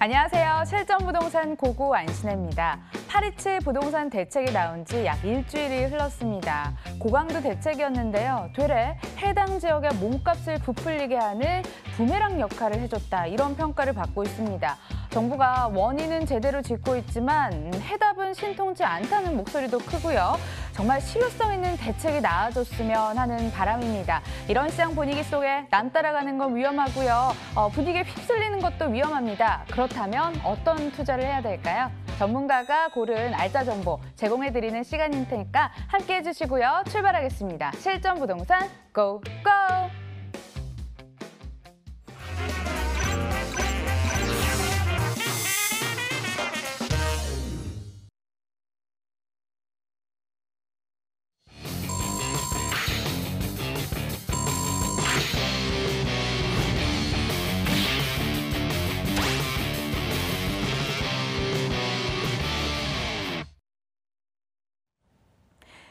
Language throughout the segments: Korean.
안녕하세요. 실전부동산 고고 안신혜입니다. 827 부동산 대책이 나온 지 약 일주일이 흘렀습니다. 고강도 대책이었는데요. 되레 해당 지역의 몸값을 부풀리게 하는 부메랑 역할을 해줬다. 이런 평가를 받고 있습니다. 정부가 원인은 제대로 짚고 있지만 해답은 신통치 않다는 목소리도 크고요. 정말 실효성 있는 대책이 나와줬으면 하는 바람입니다. 이런 시장 분위기 속에 남 따라가는 건 위험하고요. 분위기에 휩쓸리는 것도 위험합니다. 그렇다면 어떤 투자를 해야 될까요? 전문가가 고른 알짜 정보 제공해드리는 시간일 테니까 함께해 주시고요. 출발하겠습니다. 실전 부동산 고고!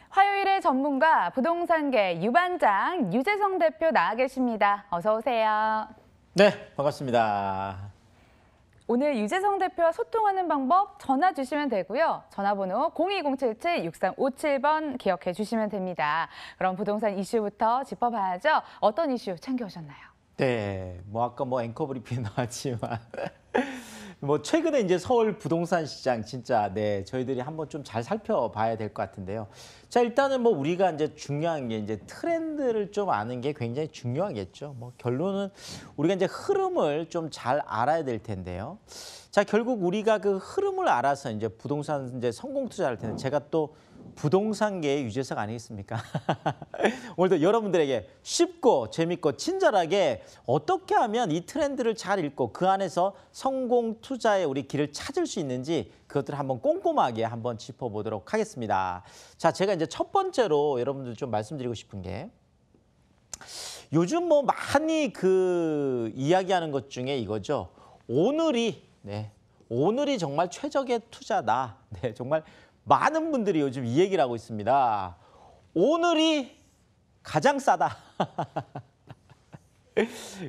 화요일의 전문가 부동산계 유반장 유재성 대표 나와 계십니다. 어서 오세요. 네, 반갑습니다. 오늘 유재성 대표와 소통하는 방법 전화 주시면 되고요. 전화번호 02077-6357번 기억해 주시면 됩니다. 그럼 부동산 이슈부터 짚어봐야죠. 어떤 이슈 챙겨오셨나요? 네, 아까 앵커 브리핑 나왔지만 최근에 이제 서울 부동산 시장 진짜 저희들이 한번 좀 잘 살펴봐야 될 것 같은데요. 자, 일단은 우리가 이제 중요한 게 이제 트렌드를 좀 아는 게 굉장히 중요하겠죠. 결론은 우리가 이제 흐름을 좀 잘 알아야 될 텐데요. 자, 결국 우리가 그 흐름을 알아서 이제 부동산 이제 성공 투자할 텐데 제가 또 부동산계의 유재석 아니겠습니까? 오늘도 여러분들에게 쉽고 재밌고 친절하게 어떻게 하면 이 트렌드를 잘 읽고 그 안에서 성공 투자의 우리 길을 찾을 수 있는지 그것들을 한번 꼼꼼하게 한번 짚어보도록 하겠습니다. 자, 제가 이제 첫 번째로 여러분들 좀 말씀드리고 싶은 게 요즘 많이 이야기하는 것 중에 이거죠. 오늘이 정말 최적의 투자다. 정말 많은 분들이 요즘 이 얘기를 하고 있습니다. 오늘이 가장 싸다.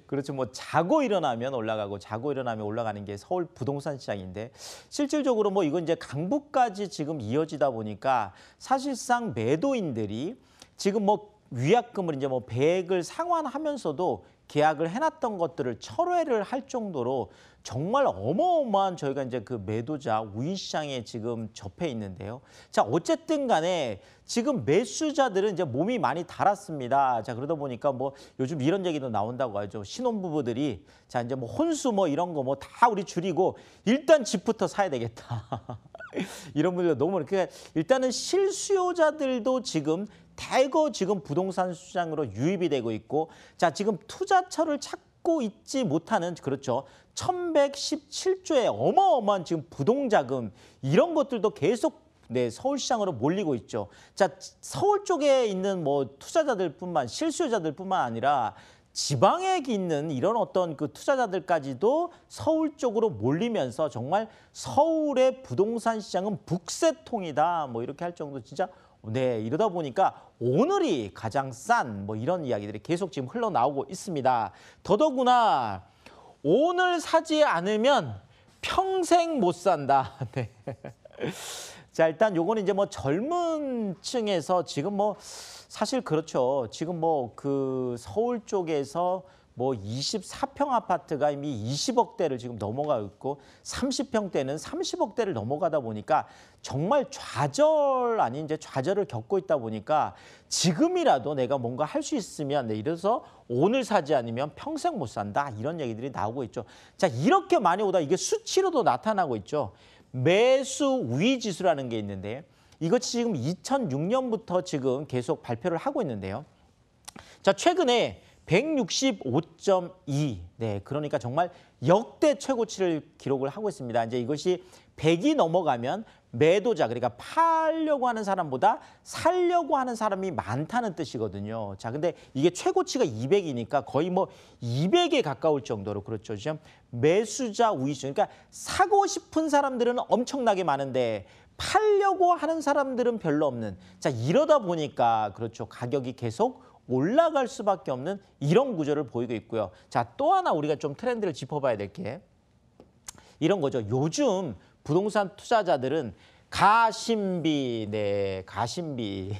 그렇죠. 자고 일어나면 올라가고 자고 일어나면 올라가는 게 서울 부동산 시장인데 실질적으로 이건 이제 강북까지 지금 이어지다 보니까 사실상 매도인들이 지금 위약금을 이제 100을 상환하면서도 계약을 해놨던 것들을 철회를 할 정도로 정말 어마어마한 저희가 이제 그 매도자 우위 시장에 지금 접해 있는데요. 자, 어쨌든 간에 지금 매수자들은 이제 몸이 많이 달았습니다. 자, 그러다 보니까 요즘 이런 얘기도 나온다고 하죠. 신혼부부들이 자, 이제 혼수 이런 거 다 우리 줄이고 일단 집부터 사야 되겠다. 이런 분들 너무 그러니까 일단은 실수요자들도 지금 대거 지금 부동산 시장으로 유입이 되고 있고 자, 지금 투자처를 찾고 있지 못하는 그렇죠. 1117조의 어마어마한 지금 부동자금 이런 것들도 계속 서울시장으로 몰리고 있죠. 자, 서울 쪽에 있는 투자자들뿐만 실수요자들뿐만 아니라 지방에 있는 이런 어떤 그 투자자들까지도 서울 쪽으로 몰리면서 정말 서울의 부동산 시장은 북새통이다. 이렇게 할 정도 진짜 이러다 보니까 오늘이 가장 싼 이런 이야기들이 계속 지금 흘러나오고 있습니다. 더더구나 오늘 사지 않으면 평생 못 산다. 네. 자, 일단 요거는 이제 젊은 층에서 지금 사실 그렇죠. 지금 그 서울 쪽에서 24평 아파트가 이미 20억대를 지금 넘어가고 있고 30평대는 30억대를 넘어가다 보니까 정말 좌절 아닌 이제 좌절을 겪고 있다 보니까 지금이라도 내가 뭔가 할 수 있으면 이래서 오늘 사지 않으면 평생 못 산다 이런 얘기들이 나오고 있죠. 자, 이렇게 많이 오다 이게 수치로도 나타나고 있죠. 매수 우위 지수라는 게 있는데 이것이 지금 2006년부터 지금 계속 발표를 하고 있는데요. 자, 최근에 165.2. 그러니까 정말 역대 최고치를 기록을 하고 있습니다. 이제 이것이 100이 넘어가면 매도자, 그러니까 팔려고 하는 사람보다 살려고 하는 사람이 많다는 뜻이거든요. 자, 근데 이게 최고치가 200이니까 거의 200에 가까울 정도로 그렇죠. 지금 매수자 우위수. 그러니까 사고 싶은 사람들은 엄청나게 많은데 팔려고 하는 사람들은 별로 없는. 자, 이러다 보니까 그렇죠. 가격이 계속 올라갈 수밖에 없는 이런 구조를 보이고 있고요. 자, 또 하나 우리가 좀 트렌드를 짚어봐야 될 게 이런 거죠. 요즘 부동산 투자자들은 가심비, 네, 가심비.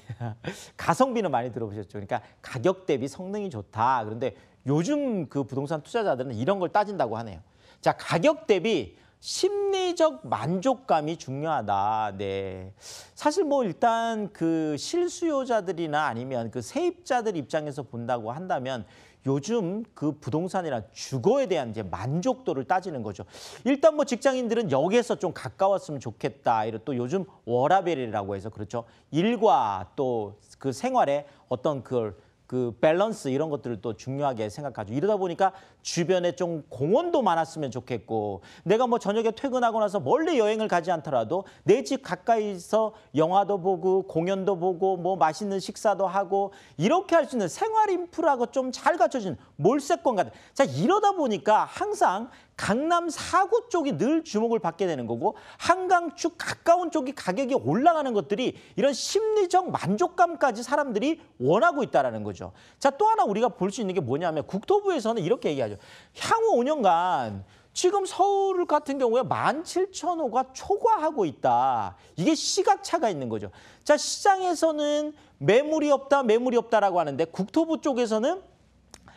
가성비는 많이 들어보셨죠. 그러니까 가격 대비 성능이 좋다. 그런데 요즘 그 부동산 투자자들은 이런 걸 따진다고 하네요. 자, 가격 대비 심리적 만족감이 중요하다. 네. 사실 뭐 일단 그 실수요자들이나 아니면 그 세입자들 입장에서 본다고 한다면 요즘 그 부동산이나 주거에 대한 이제 만족도를 따지는 거죠. 일단 뭐 직장인들은 여기에서 좀 가까웠으면 좋겠다. 이런 또 요즘 워라밸이라고 해서 그렇죠. 일과 또 그 생활에 어떤 그 밸런스 이런 것들을 또 중요하게 생각하죠. 이러다 보니까 주변에 좀 공원도 많았으면 좋겠고 내가 뭐 저녁에 퇴근하고 나서 멀리 여행을 가지 않더라도 내 집 가까이서 영화도 보고 공연도 보고 뭐 맛있는 식사도 하고 이렇게 할 수 있는 생활 인프라가 좀 잘 갖춰진 몰세권 같은. 자, 이러다 보니까 항상 강남 4구 쪽이 늘 주목을 받게 되는 거고 한강축 가까운 쪽이 가격이 올라가는 것들이 이런 심리적 만족감까지 사람들이 원하고 있다는 거죠. 자, 또 하나 우리가 볼 수 있는 게 뭐냐면 국토부에서는 이렇게 얘기하죠. 향후 5년간 지금 서울 같은 경우에 17,000호가 초과하고 있다. 이게 시각차가 있는 거죠. 자, 시장에서는 매물이 없다라고 하는데 국토부 쪽에서는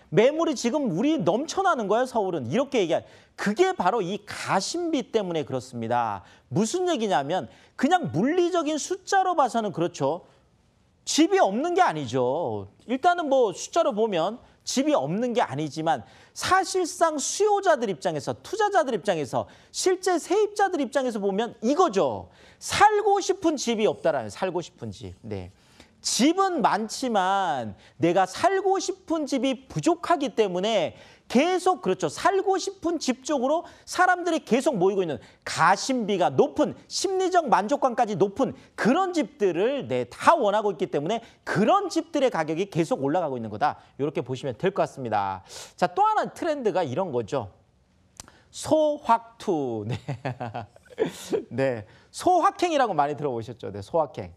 매물이 지금 우리 넘쳐나는 거예요, 서울은. 이렇게 얘기한. 그게 바로 이 가심비 때문에 그렇습니다. 무슨 얘기냐면 그냥 물리적인 숫자로 봐서는 그렇죠. 집이 없는 게 아니죠. 일단은 뭐 숫자로 보면 집이 없는 게 아니지만 사실상 수요자들 입장에서 투자자들 입장에서 실제 세입자들 입장에서 보면 이거죠. 살고 싶은 집이 없다라는 살고 싶은 집. 네. 집은 많지만 내가 살고 싶은 집이 부족하기 때문에 계속 그렇죠. 살고 싶은 집 쪽으로 사람들이 계속 모이고 있는 가심비가 높은 심리적 만족감까지 높은 그런 집들을 다 원하고 있기 때문에 그런 집들의 가격이 계속 올라가고 있는 거다. 이렇게 보시면 될 것 같습니다. 자, 또 하나 트렌드가 이런 거죠. 소확투. 네. 네. 소확행이라고 많이 들어보셨죠. 네, 소확행.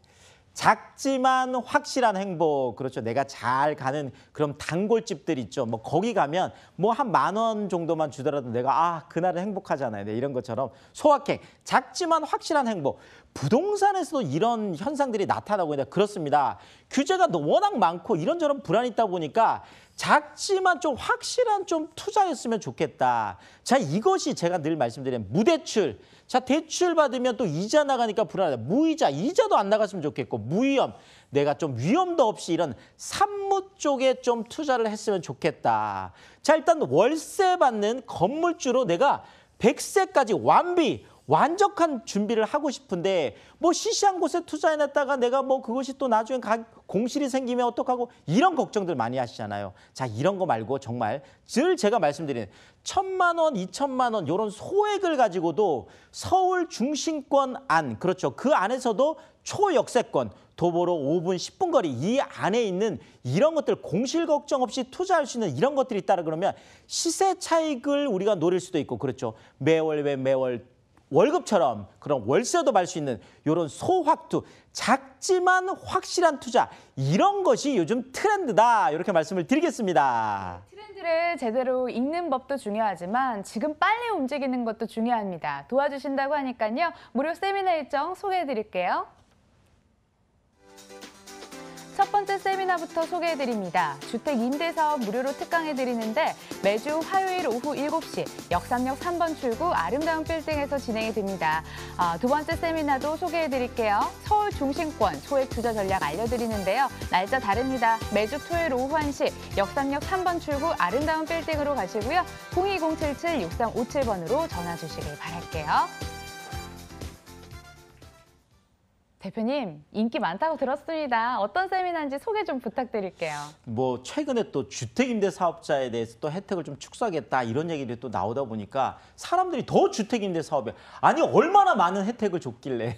작지만 확실한 행복. 그렇죠. 내가 잘 가는 그런 단골집들 있죠. 뭐 거기 가면 뭐 한 10,000원 정도만 주더라도 내가 그날은 행복하잖아요. 네, 이런 것처럼 소확행. 작지만 확실한 행복. 부동산에서도 이런 현상들이 나타나고 있는데 그렇습니다. 규제가 워낙 많고 이런저런 불안이 있다 보니까 작지만 좀 확실한 좀 투자였으면 좋겠다. 자, 이것이 제가 늘 말씀드리는 무대출. 자, 대출 받으면 또 이자 나가니까 불안하다. 무이자, 이자도 안 나갔으면 좋겠고 무위험. 내가 좀 위험도 없이 이런 산무 쪽에 좀 투자를 했으면 좋겠다. 자, 일단 월세 받는 건물주로 내가 100세까지 완벽한 준비를 하고 싶은데 뭐 시시한 곳에 투자해놨다가 내가 뭐 그것이 또 나중에 공실이 생기면 어떡하고 이런 걱정들 많이 하시잖아요. 자, 이런 거 말고 정말 늘 제가 말씀드리는 1,000만 원, 2,000만 원 이런 소액을 가지고도 서울 중심권 안, 그렇죠. 그 안에서도 초역세권, 도보로 5분, 10분 거리 이 안에 있는 이런 것들 공실 걱정 없이 투자할 수 있는 이런 것들이 있다라 그러면 시세 차익을 우리가 노릴 수도 있고 그렇죠. 매월 월급처럼 그런 월세도 받을 수 있는 이런 소확투, 작지만 확실한 투자 이런 것이 요즘 트렌드다 이렇게 말씀을 드리겠습니다. 트렌드를 제대로 읽는 법도 중요하지만 지금 빨리 움직이는 것도 중요합니다. 도와주신다고 하니까요. 무료 세미나 일정 소개해드릴게요. 첫 번째 세미나부터 소개해드립니다. 주택 임대사업 무료로 특강해드리는데 매주 화요일 오후 7시 역삼역 3번 출구 아름다운 빌딩에서 진행이 됩니다. 두 번째 세미나도 소개해드릴게요. 서울 중심권 소액 투자 전략 알려드리는데요. 날짜 다릅니다. 매주 토요일 오후 1시 역삼역 3번 출구 아름다운 빌딩으로 가시고요. 02077-6357번으로 전화 주시길 바랄게요. 대표님, 인기 많다고 들었습니다. 어떤 세미나인지 소개 좀 부탁드릴게요. 뭐 최근에 또 주택임대 사업자에 대해서 또 혜택을 좀 축소하겠다 이런 얘기들이 또 나오다 보니까 사람들이 더 주택임대 사업에 아니 얼마나 많은 혜택을 줬길래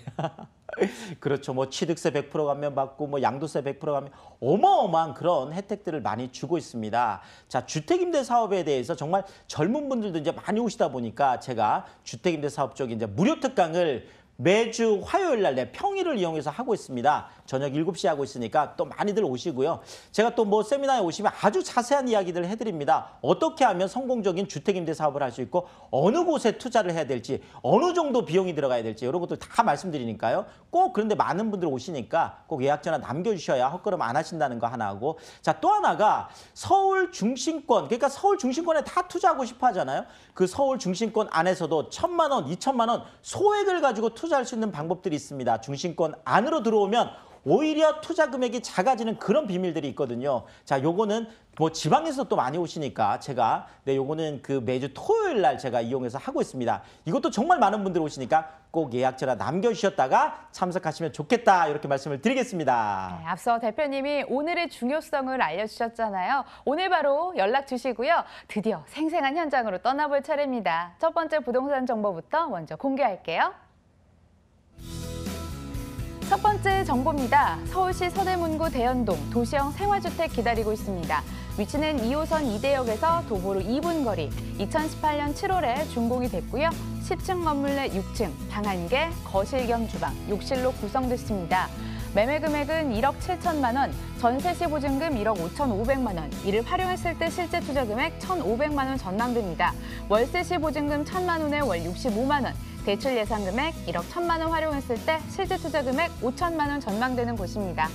그렇죠. 뭐 취득세 100% 감면받고 뭐 양도세 100% 감면 어마어마한 그런 혜택들을 많이 주고 있습니다. 자, 주택임대 사업에 대해서 정말 젊은 분들도 이제 많이 오시다 보니까 제가 주택임대 사업 쪽에 이제 무료 특강을 매주 화요일 날 평일을 이용해서 하고 있습니다. 저녁 7시에 하고 있으니까 또 많이들 오시고요. 제가 또 뭐 세미나에 오시면 아주 자세한 이야기들을 해드립니다. 어떻게 하면 성공적인 주택임대 사업을 할 수 있고 어느 곳에 투자를 해야 될지 어느 정도 비용이 들어가야 될지 이런 것들 다 말씀드리니까요. 꼭 그런데 많은 분들 오시니까 꼭 예약 전화 남겨주셔야 헛걸음 안 하신다는 거 하나 하고 자, 또 하나가 서울 중심권 그러니까 서울 중심권에 다 투자하고 싶어 하잖아요. 그 서울 중심권 안에서도 1,000만 원, 2,000만 원 소액을 가지고 투자할 수 있는 방법들이 있습니다. 중심권 안으로 들어오면 오히려 투자 금액이 작아지는 그런 비밀들이 있거든요. 자, 요거는 뭐 지방에서 또 많이 오시니까 제가 요거는 그 매주 토요일 날 제가 이용해서 하고 있습니다. 이것도 정말 많은 분들 오시니까 꼭 예약 전화 남겨주셨다가 참석하시면 좋겠다 이렇게 말씀을 드리겠습니다. 네, 앞서 대표님이 오늘의 중요성을 알려주셨잖아요. 오늘 바로 연락 주시고요. 드디어 생생한 현장으로 떠나볼 차례입니다. 첫 번째 부동산 정보부터 먼저 공개할게요. 첫 번째 정보입니다. 서울시 서대문구 대연동 도시형 생활주택 기다리고 있습니다. 위치는 2호선 이대역에서 도보로 2분 거리, 2018년 7월에 준공이 됐고요. 10층 건물 내 6층, 방 1개, 거실 겸 주방, 욕실로 구성됐습니다. 매매 금액은 1억 7천만 원, 전세 시 보증금 1억 5,500만 원, 이를 활용했을 때 실제 투자 금액 1,500만 원 전망됩니다. 월세 시 보증금 1,000만 원에 월 65만 원, 대출 예상 금액 1억 1,000만 원 활용했을 때 실제 투자 금액 5천만 원 전망되는 곳입니다.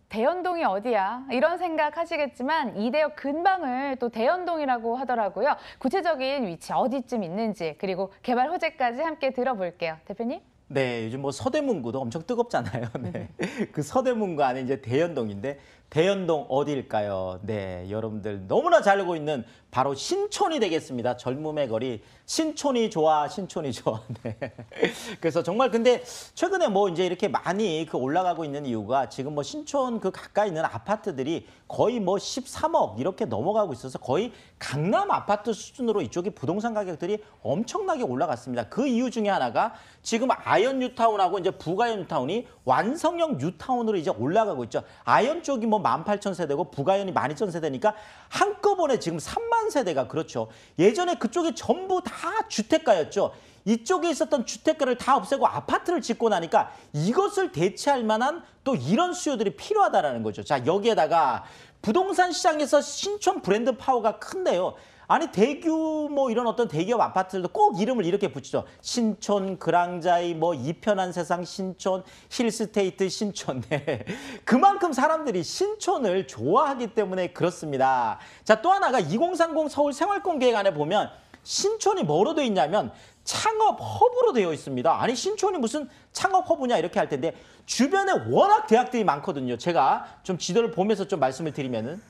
대연동이 어디야? 이런 생각 하시겠지만 이대역 근방을 또 대연동이라고 하더라고요. 구체적인 위치 어디쯤 있는지 그리고 개발 호재까지 함께 들어볼게요. 대표님? 네, 요즘 뭐 서대문구도 엄청 뜨겁잖아요. 네. 그 서대문구 안에 이제 대연동인데 대연동 어디일까요? 네, 여러분들 너무나 잘 알고 있는 바로 신촌이 되겠습니다. 젊음의 거리 신촌이 좋아, 신촌이 좋아. 네. 그래서 정말 근데 최근에 뭐 이제 이렇게 많이 그 올라가고 있는 이유가 지금 뭐 신촌 그 가까이 있는 아파트들이 거의 뭐 13억 이렇게 넘어가고 있어서 거의 강남 아파트 수준으로 이쪽이 부동산 가격들이 엄청나게 올라갔습니다. 그 이유 중에 하나가 지금 아현 뉴타운하고 이제 북아현 뉴타운이 완성형 뉴타운으로 이제 올라가고 있죠. 아현 쪽이 뭐 18,000세대고 북아현이 12,000세대니까 한꺼번에 지금 3만 세대가 그렇죠. 예전에 그쪽이 전부 다 주택가였죠. 이쪽에 있었던 주택가를 다 없애고 아파트를 짓고 나니까 이것을 대체할 만한 또 이런 수요들이 필요하다라는 거죠. 자, 여기에다가 부동산 시장에서 신촌 브랜드 파워가 큰데요. 아니 대규모 이런 어떤 대기업 아파트들도 꼭 이름을 이렇게 붙이죠. 신촌, 그랑자이, 뭐 이편한 세상 신촌, 힐스테이트 신촌. 네. 그만큼 사람들이 신촌을 좋아하기 때문에 그렇습니다. 자, 또 하나가 2030 서울 생활권 계획안에 보면 신촌이 뭐로 돼 있냐면 창업 허브로 되어 있습니다. 아니 신촌이 무슨 창업 허브냐 이렇게 할 텐데 주변에 워낙 대학들이 많거든요. 제가 좀 지도를 보면서 좀 말씀을 드리면은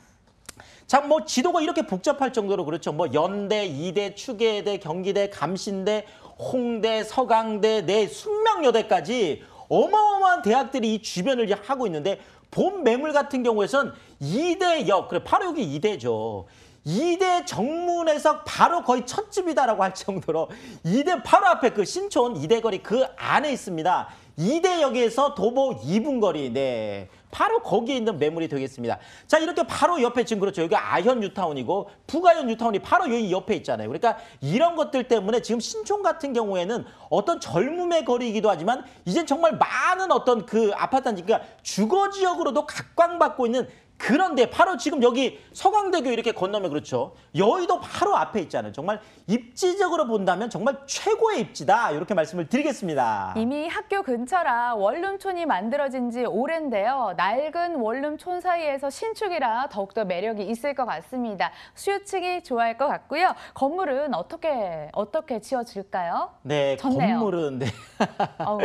자, 뭐 지도가 이렇게 복잡할 정도로 그렇죠. 뭐 연대, 이대, 추계대, 경기대, 감신대, 홍대, 서강대, 숙명여대까지 어마어마한 대학들이 이 주변을 하고 있는데 본 매물 같은 경우에선 이대역, 그래 바로 여기 이대죠. 이대 정문에서 바로 거의 첫 집이다라고 할 정도로 이대 바로 앞에 그 신촌 이대거리 그 안에 있습니다. 이대역에서 도보 2분 거리, 네. 바로 거기에 있는 매물이 되겠습니다. 자, 이렇게 바로 옆에 지금 그렇죠. 여기 아현 뉴타운이고 북아현 뉴타운이 바로 여기 옆에 있잖아요. 그러니까 이런 것들 때문에 지금 신촌 같은 경우에는 어떤 젊음의 거리이기도 하지만 이젠 정말 많은 어떤 그 아파트 단지, 그러니까 주거 지역으로도 각광받고 있는 그런데 바로 지금 여기 서강대교 이렇게 건너면 그렇죠. 여의도 바로 앞에 있잖아요. 정말 입지적으로 본다면 정말 최고의 입지다. 이렇게 말씀을 드리겠습니다. 이미 학교 근처라 원룸촌이 만들어진 지 오랜데요. 낡은 원룸촌 사이에서 신축이라 더욱더 매력이 있을 것 같습니다. 수요층이 좋아할 것 같고요. 건물은 어떻게 지어질까요? 네, 좋네요. 건물은 네.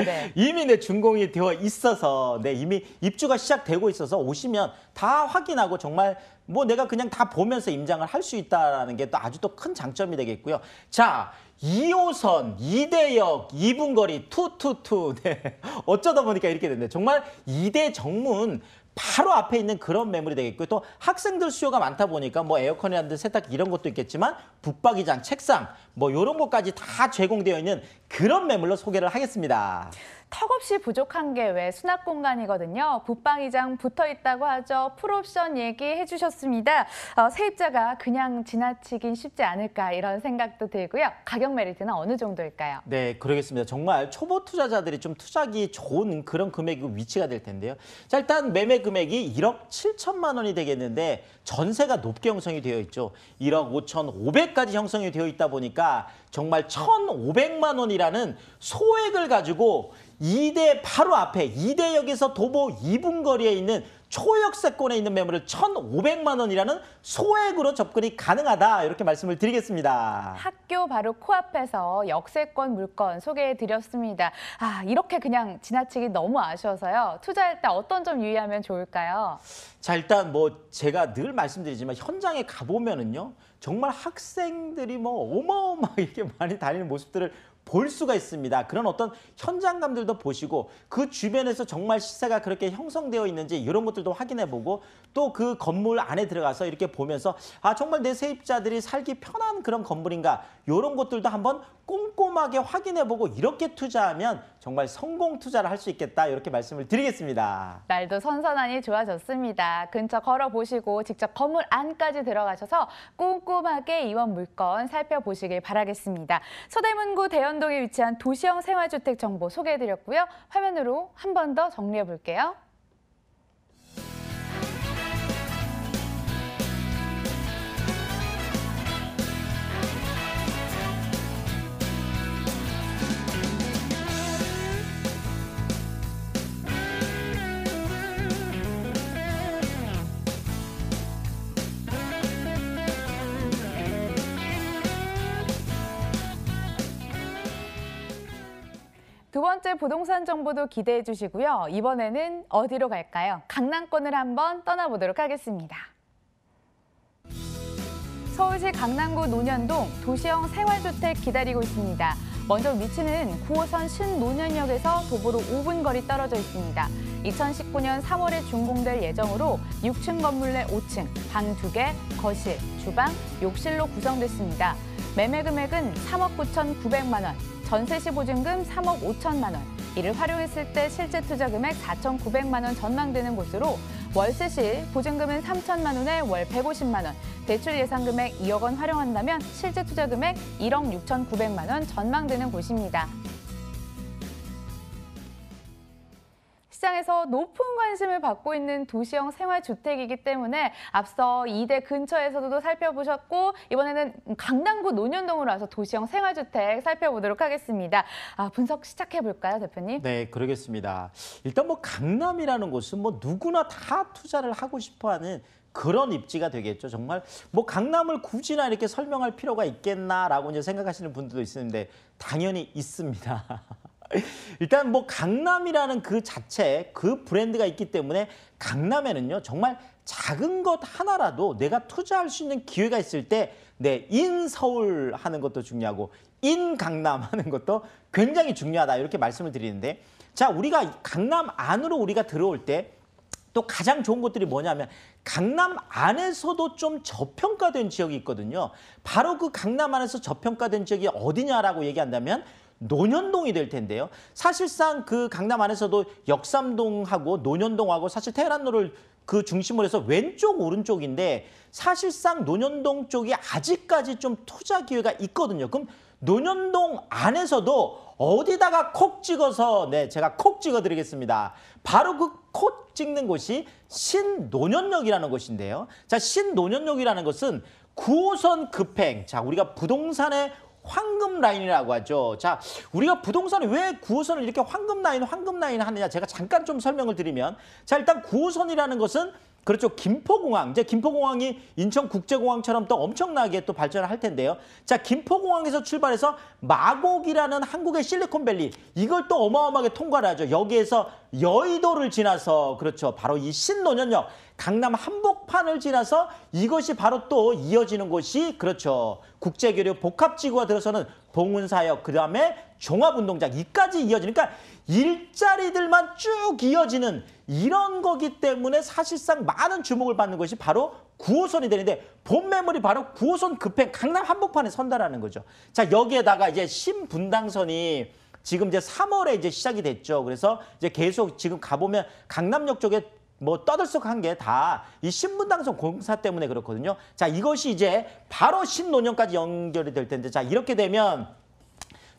네. 이미 네, 준공이 되어 있어서 네, 이미 입주가 시작되고 있어서 오시면 다 확인하고 정말 뭐 내가 그냥 다 보면서 임장을 할 수 있다는 게 또 아주 또 큰 장점이 되겠고요. 자, 2호선, 이대역, 2분 거리, 투투투. 네. 어쩌다 보니까 이렇게 됐네. 정말 이대 정문 바로 앞에 있는 그런 매물이 되겠고요. 또 학생들 수요가 많다 보니까 뭐 에어컨이라든지 세탁기 이런 것도 있겠지만 붙박이장, 책상 뭐 이런 것까지 다 제공되어 있는 그런 매물로 소개를 하겠습니다. 턱없이 부족한 게 왜 수납 공간이거든요. 붙방이장 붙어 있다고 하죠. 풀옵션 얘기해 주셨습니다. 세입자가 그냥 지나치긴 쉽지 않을까 이런 생각도 들고요. 가격 메리트는 어느 정도일까요? 네, 그러겠습니다. 정말 초보 투자자들이 좀 투자하기 좋은 그런 금액이고 위치가 될 텐데요. 자, 일단 매매 금액이 1억 7천만 원이 되겠는데 전세가 높게 형성이 되어 있죠. 1억 5,500까지 형성이 되어 있다 보니까 정말 1,500만 원이라는 소액을 가지고 바로 앞에 이대역에서 도보 2분 거리에 있는 초역세권에 있는 매물을 1,500만 원이라는 소액으로 접근이 가능하다 이렇게 말씀을 드리겠습니다. 학교 바로 코앞에서 역세권 물건 소개해 드렸습니다. 이렇게 그냥 지나치기 너무 아쉬워서요. 투자할 때 어떤 점 유의하면 좋을까요? 자, 일단 뭐 제가 늘 말씀드리지만 현장에 가보면은요. 정말 학생들이 뭐 어마어마하게 많이 다니는 모습들을 볼 수가 있습니다. 그런 어떤 현장감들도 보시고 그 주변에서 정말 시세가 그렇게 형성되어 있는지 이런 것들도 확인해보고 또 그 건물 안에 들어가서 이렇게 보면서 정말 내 세입자들이 살기 편한 그런 건물인가 이런 것들도 한번 꼼꼼하게 확인해보고 이렇게 투자하면 정말 성공 투자를 할 수 있겠다 이렇게 말씀을 드리겠습니다. 날도 선선하니 좋아졌습니다. 근처 걸어보시고 직접 건물 안까지 들어가셔서 꼼꼼하게 이원 물건 살펴보시길 바라겠습니다. 서대문구 대연동에 위치한 도시형 생활주택 정보 소개해드렸고요. 화면으로 한 번 더 정리해볼게요. 두 번째 부동산 정보도 기대해 주시고요. 이번에는 어디로 갈까요? 강남권을 한번 떠나보도록 하겠습니다. 서울시 강남구 논현동 도시형 생활주택 기다리고 있습니다. 먼저 위치는 9호선 신논현역에서 도보로 5분 거리 떨어져 있습니다. 2019년 3월에 준공될 예정으로 6층 건물 내 5층, 방 2개, 거실, 주방, 욕실로 구성됐습니다. 매매 금액은 3억 9,900만 원, 전세 시 보증금 3억 5천만 원, 이를 활용했을 때 실제 투자 금액 4,900만 원 전망되는 곳으로 월세 시 보증금은 3천만 원에 월 150만 원, 대출 예상 금액 2억 원 활용한다면 실제 투자 금액 1억 6,900만 원 전망되는 곳입니다. 시장에서 높은 관심을 받고 있는 도시형 생활주택이기 때문에 앞서 이대 근처에서도 살펴보셨고 이번에는 강남구 논현동으로 와서 도시형 생활주택 살펴보도록 하겠습니다. 분석 시작해볼까요, 대표님? 네, 그러겠습니다. 일단 뭐 강남이라는 곳은 뭐 누구나 다 투자를 하고 싶어하는 그런 입지가 되겠죠. 정말 뭐 강남을 굳이나 이렇게 설명할 필요가 있겠나라고 이제 생각하시는 분들도 있는데 당연히 있습니다. 일단 뭐 강남이라는 그 자체 그 브랜드가 있기 때문에 강남에는요 정말 작은 것 하나라도 내가 투자할 수 있는 기회가 있을 때 인서울 하는 것도 중요하고 인강남 하는 것도 굉장히 중요하다 이렇게 말씀을 드리는데 자 우리가 강남 안으로 우리가 들어올 때 또 가장 좋은 것들이 뭐냐면 강남 안에서도 좀 저평가된 지역이 있거든요. 바로 그 강남 안에서 저평가된 지역이 어디냐라고 얘기한다면 논현동이 될 텐데요. 사실상 그 강남 안에서도 역삼동하고 논현동하고 사실 테헤란로를 그 중심으로 해서 왼쪽 오른쪽인데 사실상 논현동 쪽이 아직까지 좀 투자 기회가 있거든요. 그럼 논현동 안에서도 어디다가 콕 찍어서 제가 콕 찍어드리겠습니다. 바로 그 콕 찍는 곳이 신논현역이라는 곳인데요. 자, 신논현역이라는 것은 9호선 급행. 자, 우리가 부동산의 황금 라인이라고 하죠. 자, 우리가 부동산에 왜 9호선을 이렇게 황금 라인 하느냐 제가 잠깐 좀 설명을 드리면 자, 일단 9호선이라는 것은 그렇죠. 김포공항. 이제 김포공항이 인천국제공항처럼 또 엄청나게 또 발전을 할 텐데요. 자, 김포공항에서 출발해서 마곡이라는 한국의 실리콘밸리 이걸 또 어마어마하게 통과를 하죠. 여기에서 여의도를 지나서 그렇죠. 바로 이 신논현역 강남 한복판을 지나서 이것이 바로 또 이어지는 곳이 그렇죠. 국제교류 복합지구가 들어서는 봉은사역 그다음에 종합운동장 이까지 이어지는 그러니까 일자리들만 쭉 이어지는 이런 거기 때문에 사실상 많은 주목을 받는 것이 바로 9호선이 되는데 본 매물이 바로 9호선 급행 강남 한복판에 선다라는 거죠. 자, 여기에다가 이제 신분당선이 지금 이제 3월에 이제 시작이 됐죠. 그래서 이제 계속 지금 가보면 강남역 쪽에 뭐 떠들썩한 게 다 이 신분당선 공사 때문에 그렇거든요. 자, 이것이 이제 바로 신논현까지 연결이 될 텐데, 자, 이렇게 되면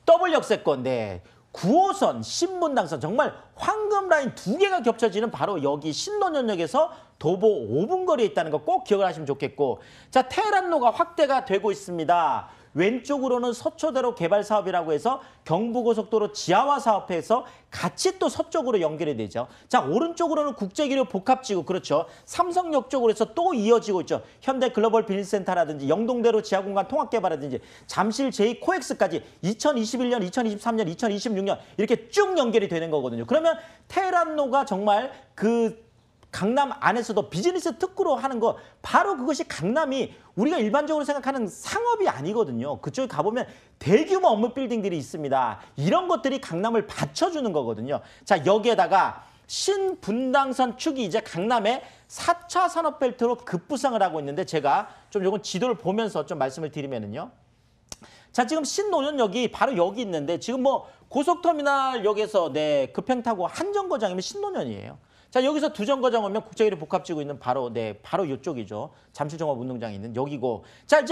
더블 역세권, 네. 9호선, 신분당선, 정말 황금 라인 2개가 겹쳐지는 바로 여기 신논현역에서 도보 5분 거리에 있다는 거 꼭 기억을 하시면 좋겠고, 자, 테헤란로가 확대가 되고 있습니다. 왼쪽으로는 서초대로 개발 사업이라고 해서 경부고속도로 지하화 사업해서 같이 또 서쪽으로 연결이 되죠. 자, 오른쪽으로는 국제기류 복합지구, 그렇죠. 삼성역 쪽으로 해서 또 이어지고 있죠. 현대 글로벌 비즈니스센터라든지 영동대로 지하공간 통합개발이라든지 잠실 제2코엑스까지 2021년, 2023년, 2026년 이렇게 쭉 연결이 되는 거거든요. 그러면 테헤란로가 정말 그 강남 안에서도 비즈니스 특구로 하는 거, 바로 그것이 강남이 우리가 일반적으로 생각하는 상업이 아니거든요. 그쪽에 가보면 대규모 업무 빌딩들이 있습니다. 이런 것들이 강남을 받쳐주는 거거든요. 자, 여기에다가 신분당선 축이 이제 강남의 4차 산업벨트로 급부상을 하고 있는데, 제가 좀 요건 지도를 보면서 좀 말씀을 드리면은요. 자, 지금 신논현역이 바로 여기 있는데, 지금 뭐 고속터미널역에서 네, 급행 타고 한정거장이면 신논현이에요. 자, 여기서 두 정거장 오면 국제기류 복합지구 있는 바로, 네, 바로 이쪽이죠. 잠실종합운동장이 있는 여기고. 자,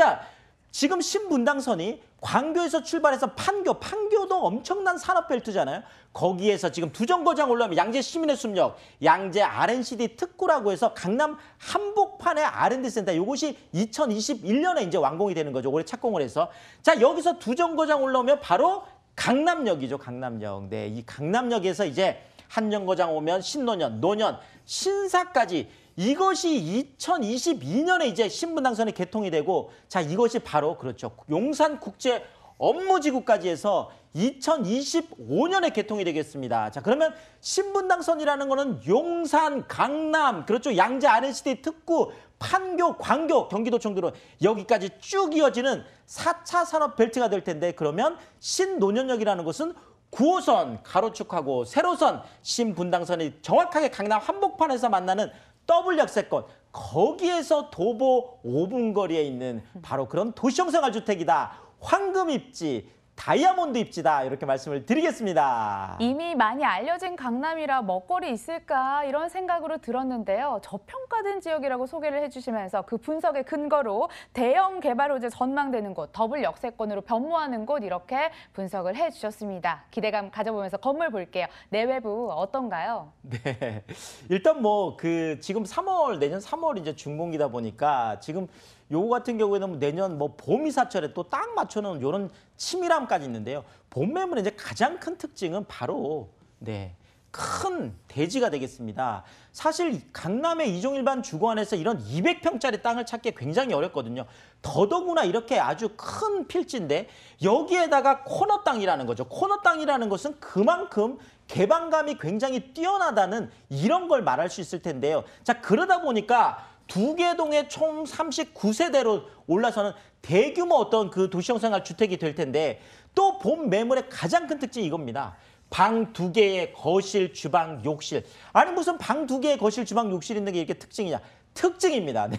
지금 신분당선이 광교에서 출발해서 판교도 엄청난 산업벨트잖아요. 거기에서 지금 두 정거장 올라오면 양재 시민의 숲역, 양재 R&CD 특구라고 해서 강남 한복판의 R&D 센터, 이것이 2021년에 이제 완공이 되는 거죠. 올해 착공을 해서. 자, 여기서 두 정거장 올라오면 바로 강남역이죠. 강남역. 네, 이 강남역에서 이제 한정거장 오면 신논현, 논현, 신사까지, 이것이 2022년에 이제 신분당선이 개통이 되고, 자, 이것이 바로 그렇죠. 용산국제 업무지구까지 해서 2025년에 개통이 되겠습니다. 자, 그러면 신분당선이라는 거는 용산, 강남, 그렇죠. 양재 R&CD 특구, 판교, 광교, 경기도청도로 여기까지 쭉 이어지는 4차 산업벨트가 될 텐데, 그러면 신논현역이라는 것은 9호선 가로축하고 세로선 신분당선이 정확하게 강남 한복판에서 만나는 더블 역세권, 거기에서 도보 5분 거리에 있는 바로 그런 도시형생활주택이다. 황금 입지, 다이아몬드 입지다. 이렇게 말씀을 드리겠습니다. 이미 많이 알려진 강남이라 먹거리 있을까 이런 생각으로 들었는데요. 저평가된 지역이라고 소개를 해주시면서 그 분석의 근거로 대형 개발 호재 전망되는 곳, 더블 역세권으로 변모하는 곳, 이렇게 분석을 해주셨습니다. 기대감 가져보면서 건물 볼게요. 내외부 어떤가요? 네, 일단 뭐 지금 3월, 내년 3월 이제 준공기다 보니까 지금 요거 같은 경우에는 내년 뭐 봄이사철에 또 딱 맞춰놓은 이런 치밀함까지 있는데요. 봄 매물의 이제 가장 큰 특징은 바로 네, 큰 대지가 되겠습니다. 사실 강남의 이종일반 주거안에서 이런 200평짜리 땅을 찾기 굉장히 어렵거든요. 더더구나 이렇게 아주 큰 필지인데 여기에다가 코너 땅이라는 거죠. 코너 땅이라는 것은 그만큼 개방감이 굉장히 뛰어나다는 이런 걸 말할 수 있을 텐데요. 자, 그러다 보니까 두 개 동에 총 39세대로 올라서는 대규모 어떤 그 도시형생활 주택이 될 텐데, 또 본 매물의 가장 큰 특징이 이겁니다. 방 2개의 거실, 주방, 욕실. 아니 무슨 방 2개의 거실, 주방, 욕실 있는 게 이렇게 특징이냐? 특징입니다. 네.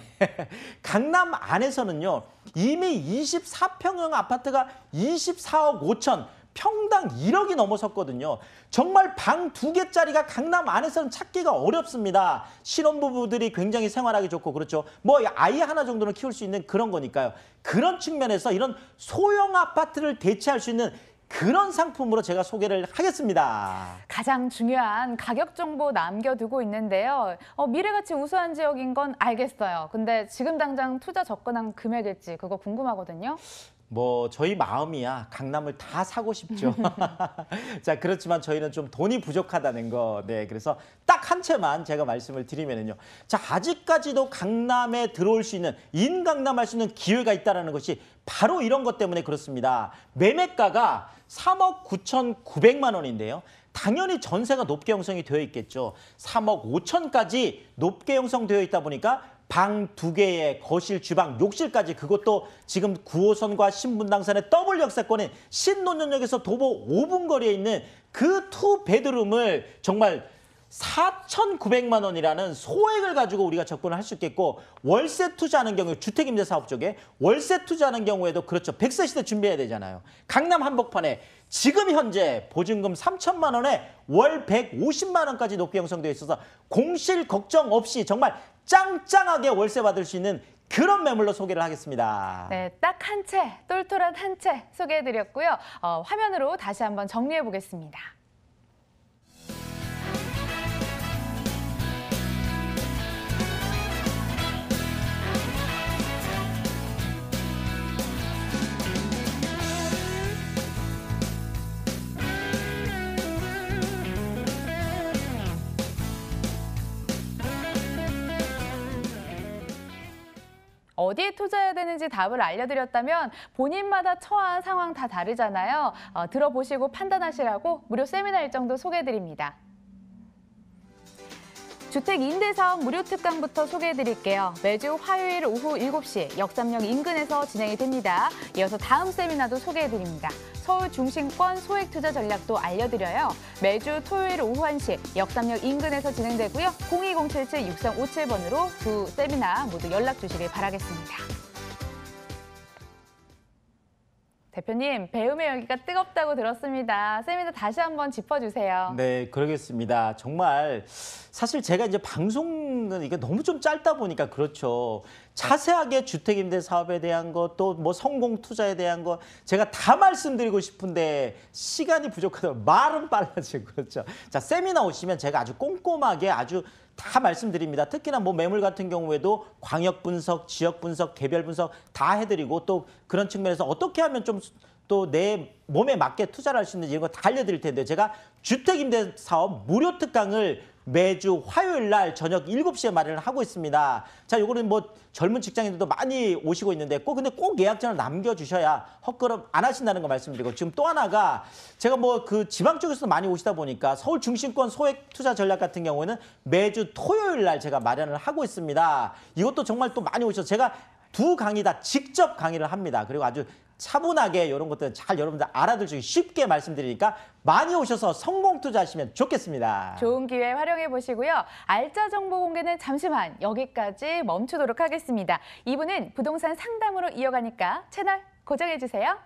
강남 안에서는요, 이미 24평형 아파트가 24억 5천, 평당 1억이 넘어섰거든요. 정말 방 2개짜리가 강남 안에서는 찾기가 어렵습니다. 신혼부부들이 굉장히 생활하기 좋고, 그렇죠. 뭐 아이 하나 정도는 키울 수 있는 그런 거니까요. 그런 측면에서 이런 소형 아파트를 대체할 수 있는 그런 상품으로 제가 소개를 하겠습니다. 가장 중요한 가격 정보 남겨두고 있는데요. 미래가치 우수한 지역인 건 알겠어요. 근데 지금 당장 투자 접근한 금액일지 그거 궁금하거든요. 뭐 저희 마음이야 강남을 다 사고 싶죠. 자, 그렇지만 저희는 좀 돈이 부족하다는 거. 네, 그래서 딱 한 채만 제가 말씀을 드리면은요. 자, 아직까지도 강남에 들어올 수 있는, 인강남할 수 있는 기회가 있다는 것이 바로 이런 것 때문에 그렇습니다. 매매가가 3억 9,900만 원인데요. 당연히 전세가 높게 형성이 되어 있겠죠. 3억 5천까지 높게 형성되어 있다 보니까 방 2개의 거실, 주방, 욕실까지, 그것도 지금 9호선과 신분당선의 더블 역세권인 신논현역에서 도보 5분 거리에 있는 그 투 베드룸을 정말 4,900만 원이라는 소액을 가지고 우리가 접근을 할 수 있겠고 월세 투자하는 경우에 주택임대사업 쪽에 월세 투자하는 경우에도 그렇죠. 100세 시대 준비해야 되잖아요. 강남 한복판에 지금 현재 보증금 3천만 원에 월 150만 원까지 높게 형성되어 있어서 공실 걱정 없이 정말 짱짱하게 월세 받을 수 있는 그런 매물로 소개를 하겠습니다. 네, 딱 한 채, 똘똘한 한 채 소개해드렸고요. 화면으로 다시 한번 정리해 보겠습니다. 어디에 투자해야 되는지 답을 알려드렸다면 본인마다 처한 상황 다 다르잖아요. 들어보시고 판단하시라고 무료 세미나 일정도 소개해드립니다. 주택 임대사업 무료 특강부터 소개해드릴게요. 매주 화요일 오후 7시 역삼역 인근에서 진행이 됩니다. 이어서 다음 세미나도 소개해드립니다. 서울 중심권 소액 투자 전략도 알려드려요. 매주 토요일 오후 1시 역삼역 인근에서 진행되고요. 02077-6357번으로 두 세미나 모두 연락 주시길 바라겠습니다. 대표님, 배움의 열기가 뜨겁다고 들었습니다. 세미나 다시 한번 짚어주세요. 네, 그러겠습니다. 정말 사실 제가 이제 방송은 이게 너무 좀 짧다 보니까 그렇죠. 자세하게 주택임대 사업에 대한 것, 또 뭐 성공 투자에 대한 것 제가 다 말씀드리고 싶은데 시간이 부족하다 말은 빨라지고 그렇죠. 자, 세미나 오시면 제가 아주 꼼꼼하게 아주 다 말씀드립니다. 특히나 뭐 매물 같은 경우에도 광역 분석, 지역 분석, 개별 분석 다 해드리고 또 그런 측면에서 어떻게 하면 좀 또 내 몸에 맞게 투자를 할 수 있는지 이런 거 다 알려드릴 텐데 제가 주택임대 사업 무료 특강을 매주 화요일 날 저녁 7시에 마련을 하고 있습니다. 자, 요거는 뭐 젊은 직장인들도 많이 오시고 있는데 근데 꼭 예약전을 남겨주셔야 헛걸음 안 하신다는 거 말씀드리고 지금 또 하나가 제가 뭐 그 지방 쪽에서 많이 오시다 보니까 서울 중심권 소액 투자 전략 같은 경우에는 매주 토요일 날 제가 마련을 하고 있습니다. 이것도 정말 또 많이 오셔서 제가 두 강의 다 직접 강의를 합니다. 그리고 아주 차분하게 이런 것들 잘 여러분들 알아들으시기 쉽게 말씀드리니까 많이 오셔서 성공 투자하시면 좋겠습니다. 좋은 기회 활용해 보시고요. 알짜 정보 공개는 잠시만 여기까지 멈추도록 하겠습니다. 2부는 부동산 상담으로 이어가니까 채널 고정해 주세요.